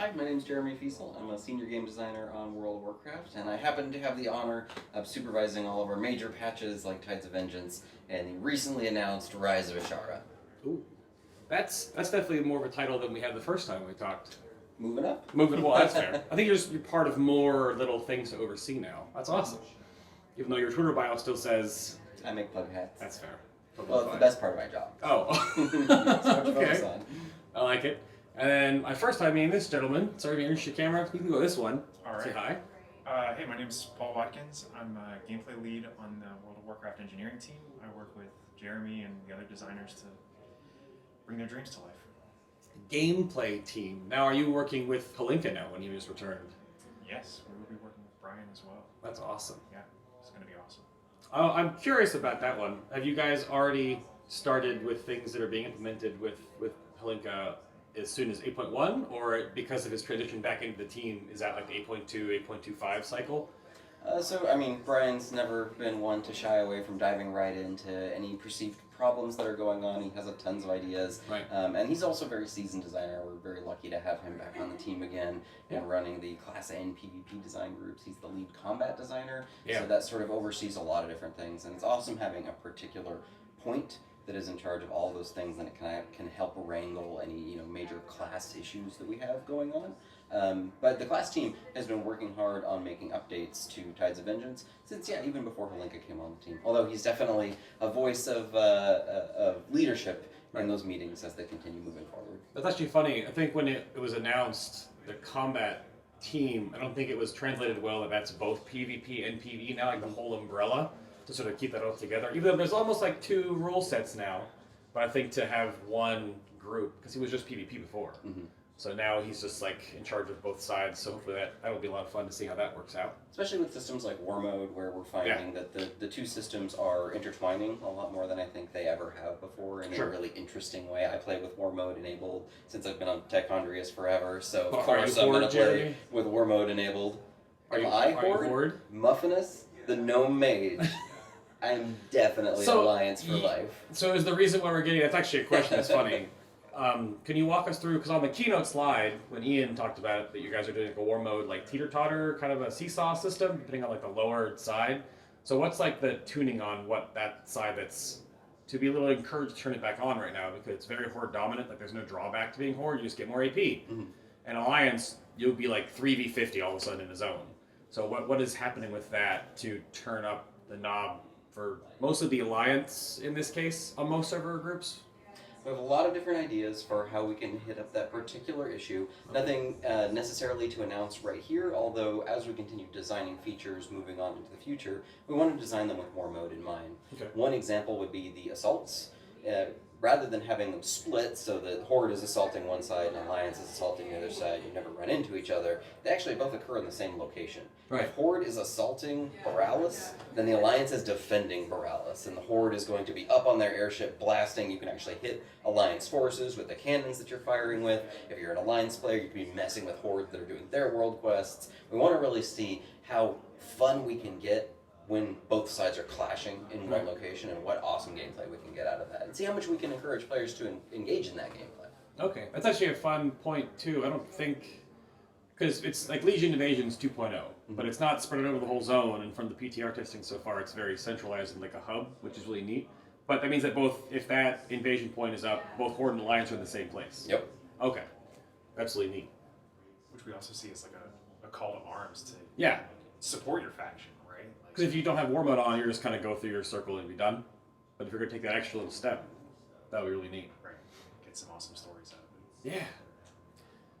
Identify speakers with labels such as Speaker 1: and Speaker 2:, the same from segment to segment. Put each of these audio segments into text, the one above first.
Speaker 1: Hi, my name is Jeremy Feasel. I'm a senior game designer on World of Warcraft, and I happen to have the honor of supervising all of our major patches like Tides of Vengeance and the recently announced Rise of Ashara.
Speaker 2: Ooh, that's definitely more of a title than we had the first time we talked.
Speaker 1: Moving up.
Speaker 2: Well, that's fair. I think you're part of more little things to oversee now. That's awesome. Even though your Twitter bio still says...
Speaker 1: I make plug hats.
Speaker 2: That's fair.
Speaker 1: Well, it's the best part of my job.
Speaker 2: Oh.
Speaker 1: Focus on.
Speaker 2: I like it. And then my first time meeting this gentleman. Sorry to introduce your camera. You can go this one.
Speaker 3: All right.
Speaker 2: Say hi.
Speaker 3: Hey, my name is Paul Watkins. I'm a gameplay lead on the World of Warcraft engineering team. I work with Jeremy and the other designers to bring their dreams to life.
Speaker 2: Gameplay team. Now, are you working with Halinka now when he was returned?
Speaker 3: Yes, we will be working with Brian as well.
Speaker 2: That's awesome.
Speaker 3: Yeah, it's going to be awesome.
Speaker 2: I'm curious about that one. Have you guys already started with things that are being implemented with Halinka as soon as 8.1, or because of his transition back into the team, is that like the 8.2, 8.25 cycle?
Speaker 1: Brian's never been one to shy away from diving right into any perceived problems that are going on. He has tons of ideas.
Speaker 2: Right.
Speaker 1: And he's also a very seasoned designer. We're very lucky to have him back on the team again and running the Class and PvP design groups. He's the lead combat designer, so that sort of oversees a lot of different things. And it's awesome having a particular point that is in charge of all those things, and it can help wrangle any major class issues that we have going on. But the class team has been working hard on making updates to Tides of Vengeance since even before Halinka came on the team. Although he's definitely a voice of leadership in those meetings as they continue moving forward.
Speaker 2: That's actually funny. I think when it was announced, the combat team, I don't think it was translated well that that's both PvP and PvE now, like the whole umbrella, to sort of keep that all together. Even though there's almost like two rule sets now, but I think to have one group, because he was just PvP before. Mm-hmm. So now he's just like in charge of both sides, so hopefully that'll be a lot of fun to see how that works out.
Speaker 1: Especially with systems like War Mode, where we're finding that the two systems are intertwining a lot more than I think they ever have before in a really interesting way. I play with War Mode enabled since I've been on Tichondrius forever, so of course I'm going to play with War Mode enabled. Am I Horde? Muffinus, the Gnome Mage. I'm definitely Alliance for life.
Speaker 2: So is the reason why we're getting... That's actually a question that's funny. Can you walk us through, because on the keynote slide, when Ian talked about it, that you guys are doing like a war mode, like teeter-totter, kind of a seesaw system, depending on like the lower side. So what's like the tuning on what that side that's, to be a little encouraged to turn it back on right now, because it's very Horde dominant, like there's no drawback to being Horde, you just get more AP. Mm-hmm. And Alliance, you'll be like 3v50 all of a sudden in a zone. So what is happening with that to turn up the knob for most of the Alliance, in this case, on most server groups?
Speaker 1: We have a lot of different ideas for how we can hit up that particular issue. Nothing necessarily to announce right here, although as we continue designing features moving on into the future, we want to design them with War Mode in mind. Okay. One example would be the assaults. Rather than having them split so that Horde is assaulting one side and Alliance is assaulting the other side, you never run into each other, they actually both occur in the same location. Right. If Horde is assaulting Borealis, then the Alliance is defending Borealis, and the Horde is going to be up on their airship blasting. You can actually hit Alliance forces with the cannons that you're firing with. If you're an Alliance player, you can be messing with Hordes that are doing their world quests. We want to really see how fun we can get when both sides are clashing in one location, and what awesome gameplay we can get out of that, and see how much we can encourage players to engage in that gameplay.
Speaker 2: Okay, that's actually a fun point too. I don't think, because it's like Legion Invasions 2.0, but it's not spread over the whole zone, and from the PTR testing so far, it's very centralized in like a hub, which is really neat. But that means that if that invasion point is up, both Horde and Alliance are in the same place.
Speaker 1: Yep.
Speaker 2: Okay, that's really neat.
Speaker 3: Which we also see as like a call to arms to support your faction.
Speaker 2: Because if you don't have War Mode on, you're just kind of go through your circle and be done. But if you're going to take that extra little step, that would be really neat.
Speaker 3: Right. Get some awesome stories out of it.
Speaker 2: Yeah.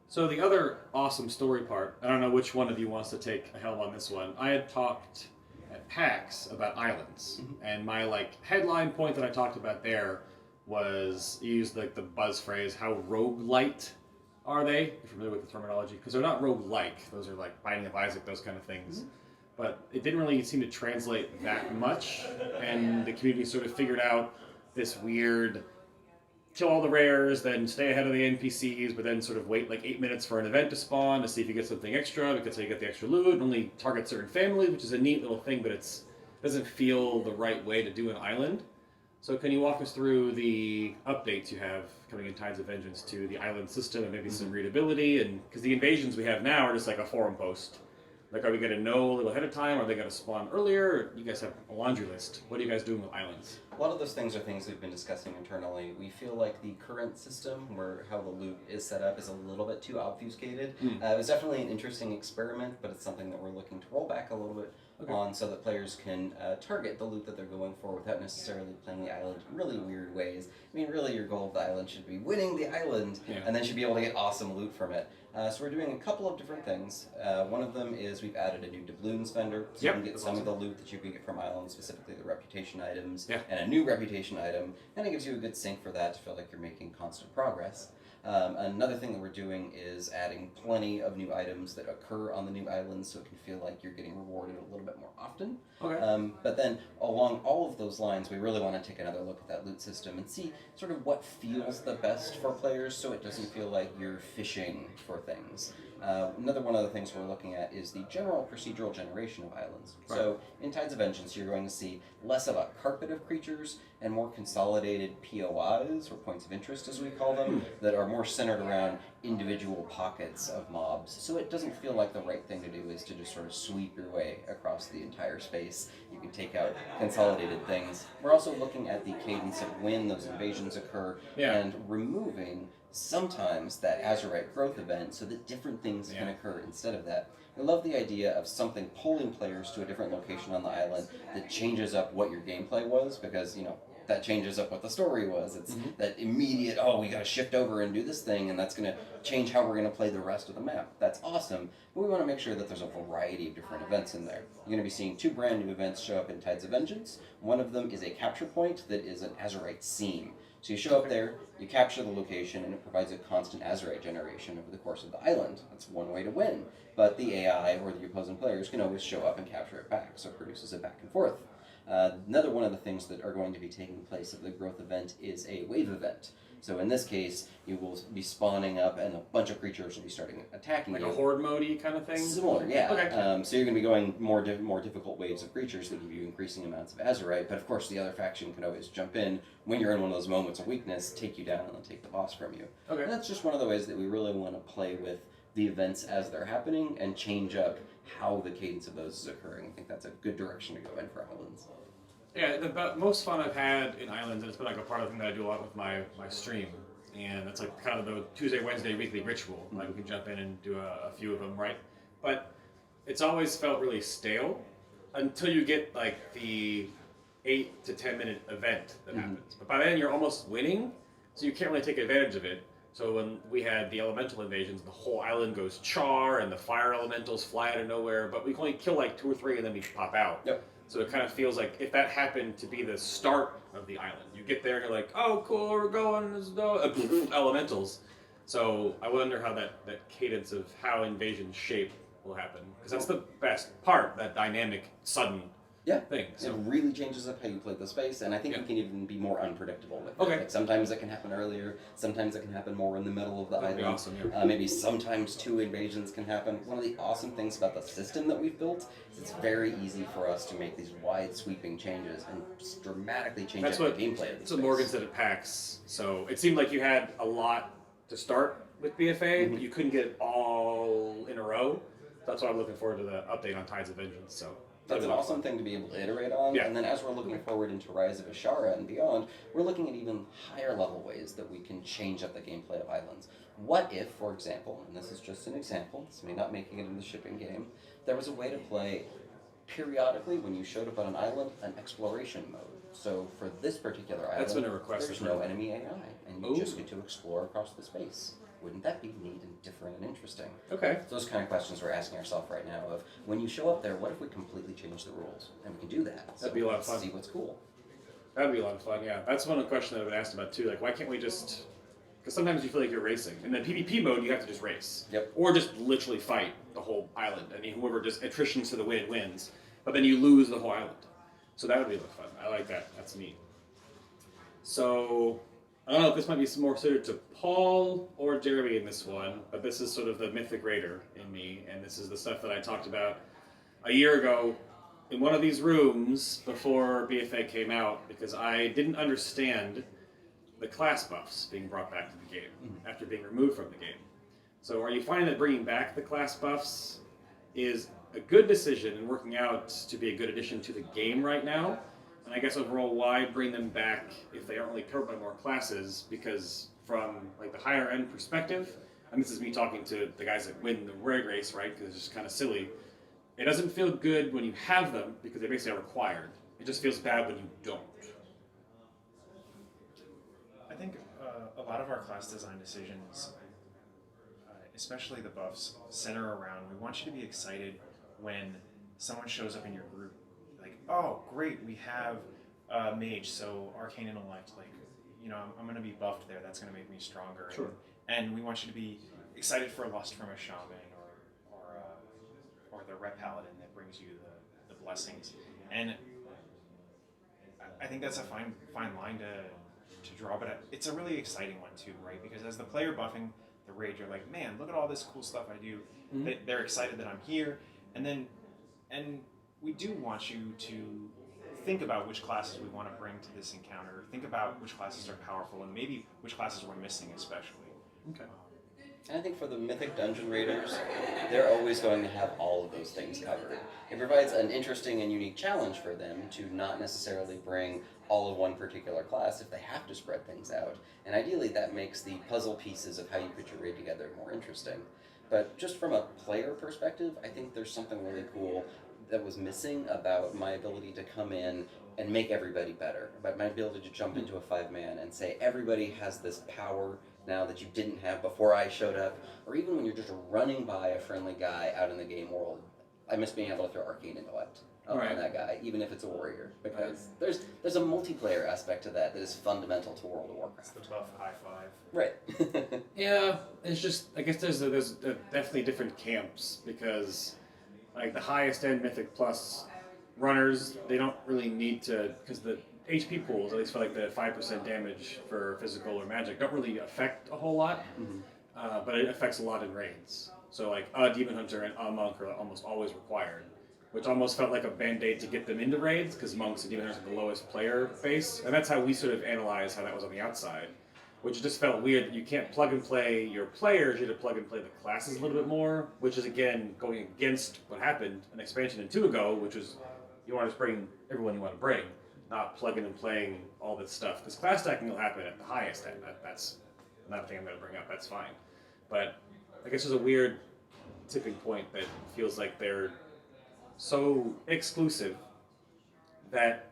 Speaker 2: So the other awesome story part, I don't know which one of you wants to take a helm on this one. I had talked at PAX about islands. Mm-hmm. And my headline point that I talked about there was, you used the buzz phrase, how roguelite are they? If you're familiar with the terminology. Because they're not roguelike. Those are like Binding of Isaac, those kind of things. Mm-hmm. But it didn't really seem to translate that much, and the community sort of figured out this weird kill all the rares, then stay ahead of the NPCs, but then sort of wait like 8 minutes for an event to spawn to see if you get something extra, because how you get the extra loot, and only target certain families, which is a neat little thing, but it doesn't feel the right way to do an island. So can you walk us through the updates you have coming in Tides of Vengeance to the island system and maybe some readability? And because the invasions we have now are just like a forum post. Like, are we going to know a little ahead of time? Are they going to spawn earlier? Or you guys have a laundry list. What are you guys doing with islands?
Speaker 1: A lot of those things are things we've been discussing internally. We feel like the current system, where how the loot is set up, is a little bit too obfuscated. It was definitely an interesting experiment, but it's something that we're looking to roll back a little bit on so that players can target the loot that they're going for without necessarily playing the island in really weird ways. I mean, really, your goal of the island should be winning the island, and then should be able to get awesome loot from it. So we're doing a couple of different things. One of them is we've added a new doubloons vendor, so you can get some of the loot that you can get from islands, specifically the reputation items, and a new reputation item, and it gives you a good sync for that to feel like you're making constant progress. Another thing that we're doing is adding plenty of new items that occur on the new islands, so it can feel like you're getting rewarded a little bit more often. But then along all of those lines, we really want to take another look at that loot system and see sort of what feels the best for players, so it doesn't feel like you're fishing for things. Another one of the things we're looking at is the general procedural generation of islands. So in Tides of Vengeance, you're going to see less of a carpet of creatures and more consolidated POIs, or points of interest as we call them, that are more centered around individual pockets of mobs. So it doesn't feel like the right thing to do is to just sort of sweep your way across the entire space. You can take out consolidated things. We're also looking at the cadence of when those invasions occur and removing sometimes that Azerite growth event so that different things can occur instead of that. I love the idea of something pulling players to a different location on the island that changes up what your gameplay was, because, you know, that changes up what the story was. It's that immediate, oh, we gotta shift over and do this thing, and that's gonna change how we're gonna play the rest of the map. That's awesome, but we wanna make sure that there's a variety of different events in there. You're gonna be seeing 2 brand new events show up in Tides of Vengeance. One of them is a capture point that is an Azerite seam. So you show up there, you capture the location, and it provides a constant Azerite generation over the course of the island. That's one way to win. But the AI or the opposing players can always show up and capture it back, so it produces it back and forth. Another one of the things that are going to be taking place of the growth event is a wave event. So in this case, you will be spawning up and a bunch of creatures will be starting attacking you.
Speaker 2: Like a horde mode-y kind of thing?
Speaker 1: Similar, yeah. So you're going to be going more difficult waves of creatures that give you increasing amounts of Azerite, but of course the other faction can always jump in when you're in one of those moments of weakness, take you down, and then take the boss from you. And that's just one of the ways that we really want to play with the events as they're happening and change up how the cadence of those is occurring. I think that's a good direction to go in for Islands.
Speaker 2: Yeah, the most fun I've had in Islands, and it's been like a part of the thing that I do a lot with my stream, and it's like kind of the Tuesday, Wednesday weekly ritual. Like we can jump in and do a few of them, right? But it's always felt really stale until you get like the 8 to 10 minute event that happens. But by then you're almost winning, so you can't really take advantage of it. So when we had the elemental invasions, the whole island goes char, and the fire elementals fly out of nowhere, but we can only kill like 2 or 3 and then we pop out. So it kind of feels like if that happened to be the start of the island, you get there and you're like, oh, cool, we're going, let's go, elementals. So I wonder how that cadence of how invasions shape will happen. Because that's the best part, that dynamic, sudden thing. So
Speaker 1: it really changes up how you play the space, and I think you can even be more unpredictable with it. Like sometimes it can happen earlier, sometimes it can happen more in the middle of the island.
Speaker 2: Awesome,
Speaker 1: maybe sometimes 2 invasions can happen. One of the awesome things about the system that we've built is it's very easy for us to make these wide sweeping changes and just dramatically change the gameplay of the
Speaker 2: That's what Morgan said at PAX. So it seemed like you had a lot to start with BFA, but you couldn't get it all in a row. That's why I'm looking forward to the update on Tides of Vengeance. So
Speaker 1: that's an awesome thing to be able to iterate on. And then as we're looking forward into Rise of Ashara and beyond, we're looking at even higher level ways that we can change up the gameplay of Islands. What if, for example, and this is just an example, this may not making it in the shipping game, there was a way to play periodically when you showed up on an island, an exploration mode. So for this particular island,
Speaker 2: that's been a request.
Speaker 1: There's no enemy AI, and you just get to explore across the space. Wouldn't that be neat and different and interesting? So those kind of questions we're asking ourselves right now of, when you show up there, what if we completely change the rules? And we can do that.
Speaker 2: That'd be a lot of fun.
Speaker 1: See what's cool.
Speaker 2: That'd be a lot of fun, yeah. That's one of the questions that I've been asked about too. Like, why can't we just... Because sometimes you feel like you're racing. In the PvP mode, you have to just race. Or just literally fight the whole island. I mean, whoever just attritions to the win wins. But then you lose the whole island. So that would be a lot of fun. I like that. That's neat. So... I don't know if this might be more suited to Paul or Jeremy in this one, but this is sort of the mythic raider in me, and this is the stuff that I talked about a year ago in one of these rooms before BFA came out because I didn't understand the class buffs being brought back to the game after being removed from the game. So are you finding that bringing back the class buffs is a good decision and working out to be a good addition to the game right now? And I guess overall, why bring them back if they aren't really covered by more classes? Because from like the higher end perspective, and this is me talking to the guys that win the raid race, right? Because it's just kind of silly. It doesn't feel good when you have them because they basically are required. It just feels bad when you don't.
Speaker 3: I think a lot of our class design decisions, especially the buffs, center around we want you to be excited when someone shows up in your group. Like, oh, great, we have a mage, so arcane intellect, like, you know, I'm going to be buffed there. That's going to make me stronger.
Speaker 2: Sure.
Speaker 3: And we want you to be excited for lust from a shaman or the rep paladin that brings you the blessings. And I think that's a fine line to draw, but it's a really exciting one too, right? Because as the player buffing the raid, you're like, man, look at all this cool stuff I do.
Speaker 2: Mm-hmm.
Speaker 3: They're excited that I'm here, and we do want you to think about which classes we want to bring to this encounter. Think about which classes are powerful, and maybe which classes we're missing, especially.
Speaker 2: Okay.
Speaker 1: And I think for the Mythic Dungeon Raiders, they're always going to have all of those things covered. It provides an interesting and unique challenge for them to not necessarily bring all of one particular class if they have to spread things out. And ideally that makes the puzzle pieces of how you put your raid together more interesting. But just from a player perspective, I think there's something really cool that was missing about my ability to come in and make everybody better, about my ability to jump into a 5-man and say everybody has this power now that you didn't have before I showed up, or even when you're just running by a friendly guy out in the game world. I miss being able to throw arcane intellect on that guy, even if it's a warrior, because there's a multiplayer aspect to that is fundamental to World of Warcraft.
Speaker 3: It's the buff high five.
Speaker 1: Right.
Speaker 2: Yeah, it's just, I guess there's definitely different camps because like the highest end Mythic Plus runners, they don't really need to, because the HP pools, at least for like the 5% damage for physical or magic, don't really affect a whole lot, but it affects a lot in raids. So like a Demon Hunter and a Monk are almost always required, which almost felt like a band-aid to get them into raids, because Monks and Demon Hunters are the lowest player base, and that's how we sort of analyzed how that was on the outside, which just felt weird. You can't plug and play your players, you have to plug and play the classes a little bit more, which is again going against what happened an expansion 2 ago, which was you want to just bring everyone you want to bring, not plugging and playing all this stuff. Because class stacking will happen at the highest end. That's not a thing I'm going to bring up, that's fine. But I guess there's a weird tipping point that feels like they're so exclusive that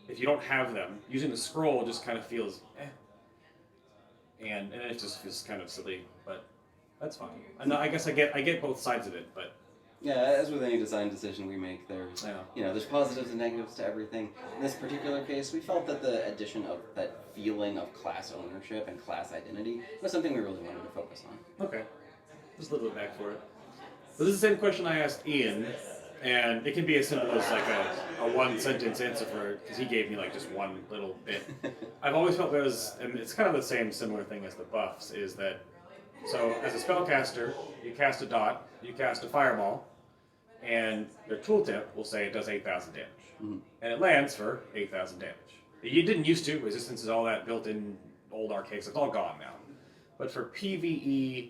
Speaker 2: if you don't have them, using the scroll just kind of feels and it just feels kind of silly, but that's fine. And I guess I get both sides of it, but
Speaker 1: yeah, as with any design decision we make, there's there's positives and negatives to everything. In this particular case, we felt that the addition of that feeling of class ownership and class identity was something we really wanted to focus on.
Speaker 2: Okay, just a little bit back for it. So this is the same question I asked Ian, and it can be as simple as like a one-sentence answer for it, because he gave me like just one little bit. I've always felt there was, and it's kind of the same similar thing as the buffs, is that, so as a spellcaster, you cast a dot, you cast a fireball, and your tooltip will say it does 8,000 damage. And it lands for 8,000 damage. You didn't used to, resistance is all that built-in old archaics, it's all gone now. But for PvE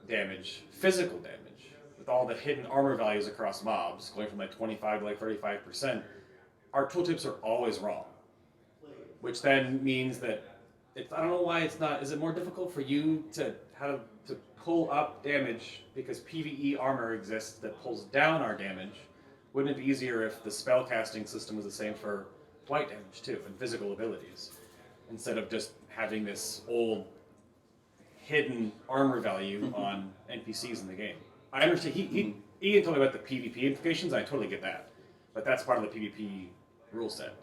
Speaker 2: damage, physical damage, with all the hidden armor values across mobs, going from like 25 to like 35%, our tooltips are always wrong. Which then means that, I don't know why it's not, is it more difficult for you to pull up damage because PvE armor exists that pulls down our damage? Wouldn't it be easier if the spellcasting system was the same for white damage too, and physical abilities, instead of just having this old hidden armor value on NPCs in the game? I understand, Ian told me about the PvP implications, I totally get that, but that's part of the PvP rule set.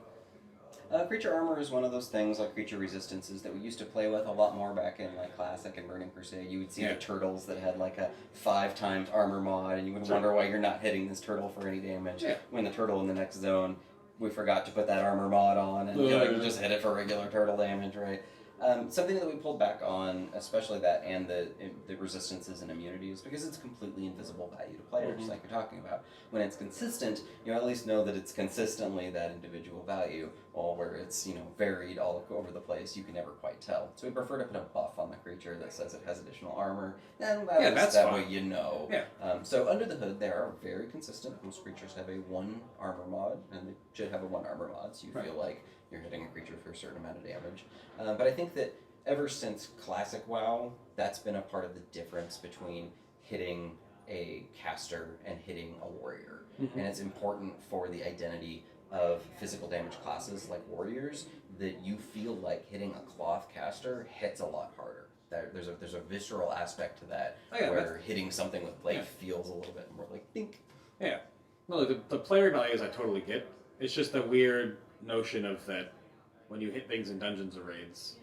Speaker 1: Creature armor is one of those things, like creature resistances, that we used to play with a lot more back in like Classic and Burning Crusade. You would see the turtles that had like a 5 times armor mod, and you would wonder why you're not hitting this turtle for any damage. When the turtle in the next zone, we forgot to put that armor mod on, and you just hit it for regular turtle damage, right? Something that we pulled back on, especially that and the resistances and immunities, because it's completely invisible value to players, like you're talking about. When it's consistent, you at least know that it's consistently that individual value, while where it's varied all over the place, you can never quite tell. So we prefer to put a buff on the creature that says it has additional armor, and that way you know.
Speaker 2: Yeah.
Speaker 1: So under the hood, they are very consistent. Most creatures have a 1 armor mod, and they should have a 1 armor mod, so you feel like you're hitting a creature for a certain amount of damage. But I think that ever since Classic WoW, that's been a part of the difference between hitting a caster and hitting a warrior. And it's important for the identity of physical damage classes like warriors that you feel like hitting a cloth caster hits a lot harder. There's a visceral aspect to that where hitting something with blade feels a little bit more like think.
Speaker 2: Yeah. No, the player values I totally get. It's just the weird notion of that when you hit things in dungeons or raids,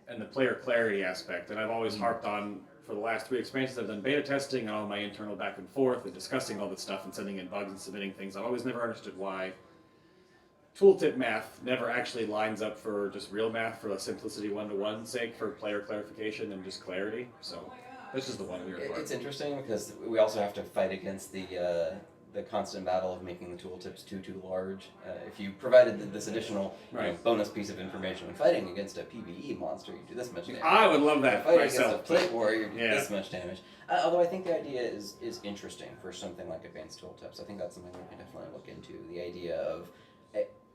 Speaker 2: and the player clarity aspect that I've always harped on for the last 3 expansions. I've done beta testing and all my internal back and forth and discussing all this stuff and sending in bugs and submitting things. I've always never understood why tooltip math never actually lines up for just real math for the simplicity 1-to-1 sake for player clarification and just clarity. So this is the one weird part.
Speaker 1: It's interesting because we also have to fight against the constant battle of making the tooltips too large. If you provided this additional bonus piece of information when fighting against a PvE monster, you do this much damage.
Speaker 2: I would love that
Speaker 1: fighting
Speaker 2: myself.
Speaker 1: against a plate warrior, you do this much damage. Although I think the idea is interesting for something like advanced tooltips. I think that's something we can definitely look into. The idea of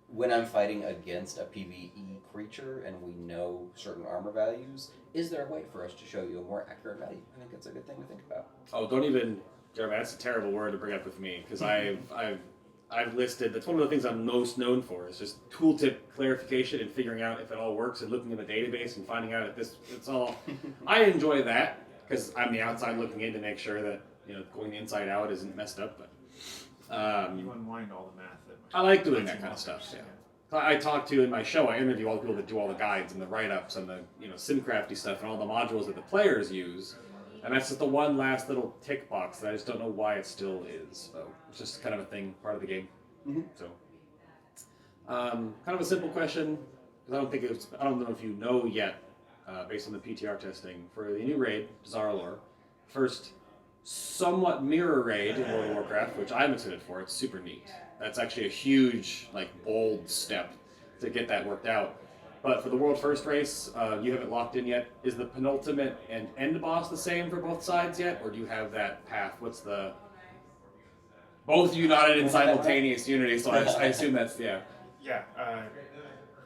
Speaker 1: when I'm fighting against a PvE creature and we know certain armor values, is there a way for us to show you a more accurate value? I think it's a good thing to think about.
Speaker 2: Oh, don't even, Jeremy, that's a terrible word to bring up with me, because I've listed, that's one of the things I'm most known for, is just tooltip clarification and figuring out if it all works and looking in the database and finding out if it's all. I enjoy that, because I'm the outside looking in to make sure that, going inside out isn't messed up, but.
Speaker 3: You unwind all the math.
Speaker 2: I like doing that kind of stuff. Yeah. I talk to in my show. I interview all the people that do all the guides and the write-ups and the simcrafty stuff and all the modules that the players use, and that's just the one last little tick box that I just don't know why it still is. So it's just kind of a thing, part of the game. So, kind of a simple question because I don't know if you know yet, based on the PTR testing for the new raid, Azeroth, first somewhat mirror raid in World of Warcraft, which I'm excited for. It's super neat. That's actually a huge, bold step to get that worked out. But for the world first race, you haven't locked in yet. Is the penultimate and end boss the same for both sides yet, or do you have that path? What's the... Both of you nodded in simultaneous unity, so I assume that's,
Speaker 3: Yeah,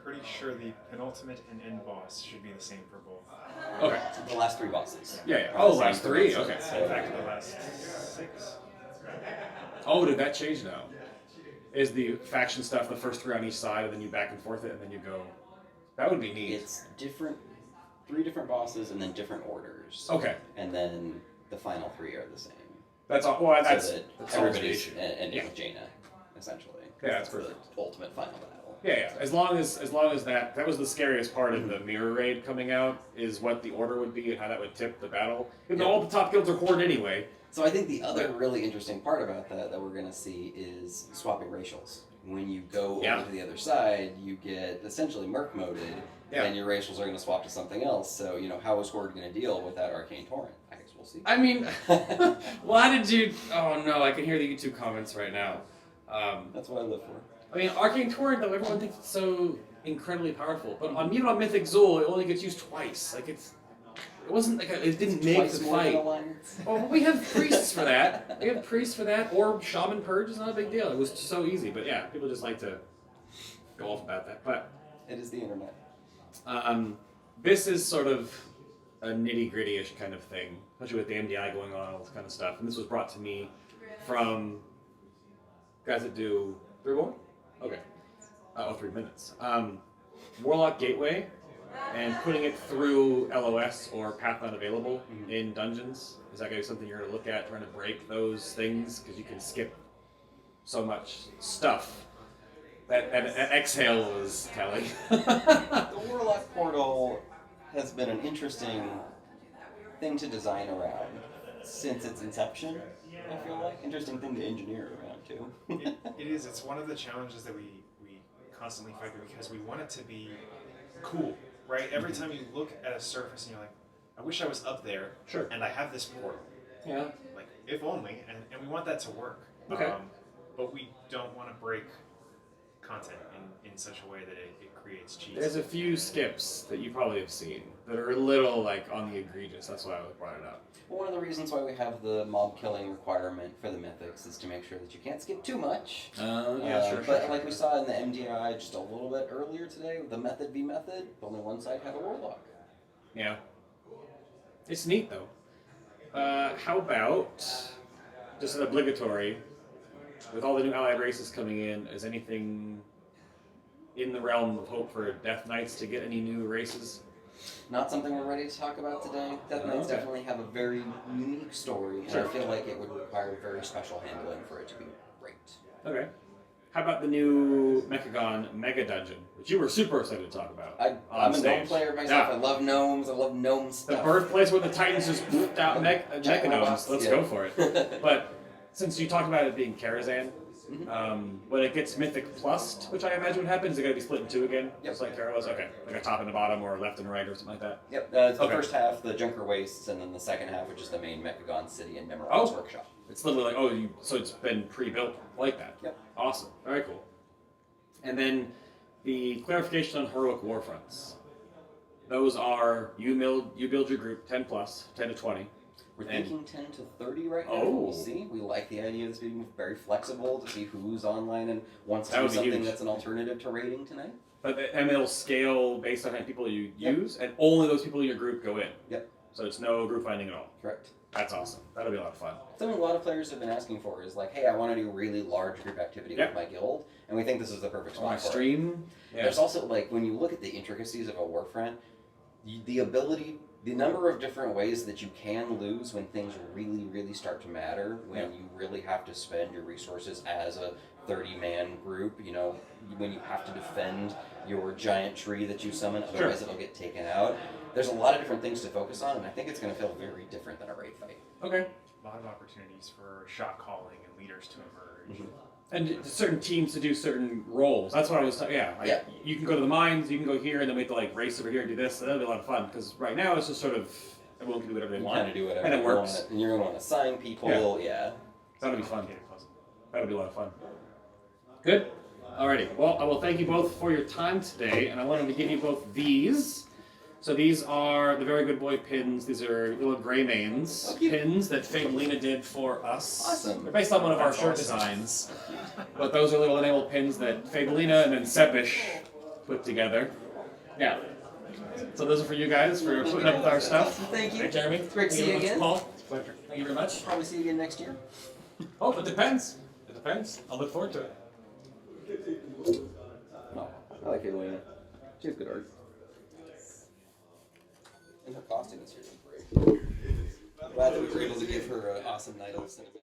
Speaker 3: pretty sure the penultimate and end boss should be the same for both.
Speaker 2: Okay.
Speaker 1: The last 3 bosses.
Speaker 2: Yeah. Oh, last 3? Okay.
Speaker 3: In fact, the last 6.
Speaker 2: Oh, did that change now? Is the faction stuff the first 3 on each side, and then you back and forth it, and then you go... That would be neat.
Speaker 1: It's 3 different bosses, and then different orders.
Speaker 2: Okay.
Speaker 1: And then the final 3 are the same.
Speaker 2: That's all. Well, that's
Speaker 1: so that
Speaker 2: that's
Speaker 1: everybody's ending with Jaina, essentially.
Speaker 2: Yeah, that's perfect.
Speaker 1: The ultimate final battle.
Speaker 2: Yeah. As long as that was the scariest part of the mirror raid coming out, is what the order would be and how that would tip the battle. Even though all the top guilds are horde anyway.
Speaker 1: So I think the other really interesting part about that we're going to see is swapping racials. When you go over to the other side, you get essentially merc moded, and your racials are going to swap to something else. So, how is Horde going to deal with that Arcane Torrent? I guess we'll see.
Speaker 2: I mean, why did you... Oh no, I can hear the YouTube comments right now.
Speaker 1: That's what I live for.
Speaker 2: I mean, Arcane Torrent, though, everyone thinks it's so incredibly powerful. But even on Mythic Zul, it only gets used twice. It wasn't like it didn't make the fight. Oh, we have priests for that. Or Shaman Purge is not a big deal. It was so easy. But yeah, people just like to go off about that. But
Speaker 1: it is the internet.
Speaker 2: This is sort of a nitty-gritty-ish kind of thing, especially with the MDI going on, all this kind of stuff. And this was brought to me from guys that do 3 more? Okay. 3 minutes. Warlock Gateway. And putting it through LOS or Path Unavailable in dungeons. Is that going to be something you're going to look at, trying to break those things? Because you can skip so much stuff. That exhale was telling.
Speaker 1: The Warlock Portal has been an interesting thing to design around since its inception, I feel like. Interesting thing to engineer around, too.
Speaker 3: It is. It's one of the challenges that we constantly fight because we want it to be cool. right? Every time you look at a surface and you're like, I wish I was up there,
Speaker 2: Sure.
Speaker 3: and I have this portal.
Speaker 2: Yeah.
Speaker 3: Like, if only, and we want that to work.
Speaker 2: Okay.
Speaker 3: But we don't want to break content in such a way that it creates cheese.
Speaker 2: There's a few skips that you probably have seen that are a little like on the egregious. That's why I brought it up.
Speaker 1: Well, one of the reasons why we have the mob killing requirement for the mythics is to make sure that you can't skip too much. But like we saw in the MDI just a little bit earlier today, the method v method, only one side had a warlock.
Speaker 2: Yeah. It's neat though. How about just an obligatory? With all the new allied races coming in, is anything in the realm of hope for Death Knights to get any new races?
Speaker 1: Not something we're ready to talk about today. Death Knights definitely have a very unique story, and I feel like it would require very special handling for it to be great.
Speaker 2: Okay. How about the new Mechagon Mega Dungeon, which you were super excited to talk about?
Speaker 1: I'm a gnome player myself.
Speaker 2: Yeah.
Speaker 1: I love gnomes. I love gnome stuff.
Speaker 2: The birthplace where the Titans just poofed out Mecha Gnomes. Let's go for it. But since you talked about it being Karazhan, when it gets Mythic Plus, which I imagine would happen, is it going to be split in two again?
Speaker 1: Yep.
Speaker 2: Just like Kara was? Okay. Like a top and a bottom, or left and right, or something like that?
Speaker 1: Yep. It's the first half, the Junker Wastes, and then the second half, which is the main Mechagon City and Memorized Workshop.
Speaker 2: It's literally like, so it's been pre-built like that.
Speaker 1: Yep.
Speaker 2: Awesome. Very cool. And then the clarification on Heroic Warfronts. Those are, you build your group 10 plus, 10 to 20.
Speaker 1: We're thinking 10 to 30 right now.
Speaker 2: Oh.
Speaker 1: We'll see. We like the idea of this being very flexible to see who's online and wants to
Speaker 2: That
Speaker 1: do
Speaker 2: would be
Speaker 1: something
Speaker 2: huge.
Speaker 1: that's an alternative to raiding tonight.
Speaker 2: And it'll scale based on how many people you use, and only those people in your group go in.
Speaker 1: Yep.
Speaker 2: So it's no group finding at all.
Speaker 1: Correct.
Speaker 2: That's awesome. That'll be a lot of fun.
Speaker 1: Something a lot of players have been asking for is like, hey, I want to do really large group activity with my guild, and we think this is the perfect
Speaker 2: On my
Speaker 1: spot for it.
Speaker 2: stream, yeah.
Speaker 1: There's also, like, when you look at the intricacies of a Warfront, the number of different ways that you can lose when things really, really start to matter, when you really have to spend your resources as a 30-man group, when you have to defend your giant tree that you summon, otherwise it'll get taken out. There's a lot of different things to focus on, and I think it's going to feel very different than a raid fight.
Speaker 2: Okay.
Speaker 3: A lot of opportunities for shot calling and leaders to emerge.
Speaker 2: And certain teams to do certain roles. That's what I was talking. You can go to the mines, you can go here, and then we have to like race over here and do this. And that'll be a lot of fun because right now it's just sort of everyone can do whatever they want.
Speaker 1: Kind of do whatever.
Speaker 2: And it works.
Speaker 1: And you're going to want to assign people.
Speaker 2: That'll be fun. That'll be a lot of fun. Good. Alrighty. Well, I will thank you both for your time today, and I wanted to give you both these. So these are the Very Good Boy pins. These are little gray mains pins that Feydlina did for us.
Speaker 1: Awesome.
Speaker 2: They're based on one of our shirt designs. But those are little enamel pins that Feydlina and then Sepish put together. Yeah. So those are for you guys for putting up with our stuff.
Speaker 1: Thank you.
Speaker 2: Hey, Jeremy.
Speaker 1: It's great to see you again.
Speaker 2: Paul. Pleasure. Thank you very much.
Speaker 1: Probably see you again next year.
Speaker 2: Oh, it depends. It depends. I'll look forward to it.
Speaker 1: Oh, I like Elena. She has good art. And her costume this year is great. Glad that we were able to give her an awesome night of cinema.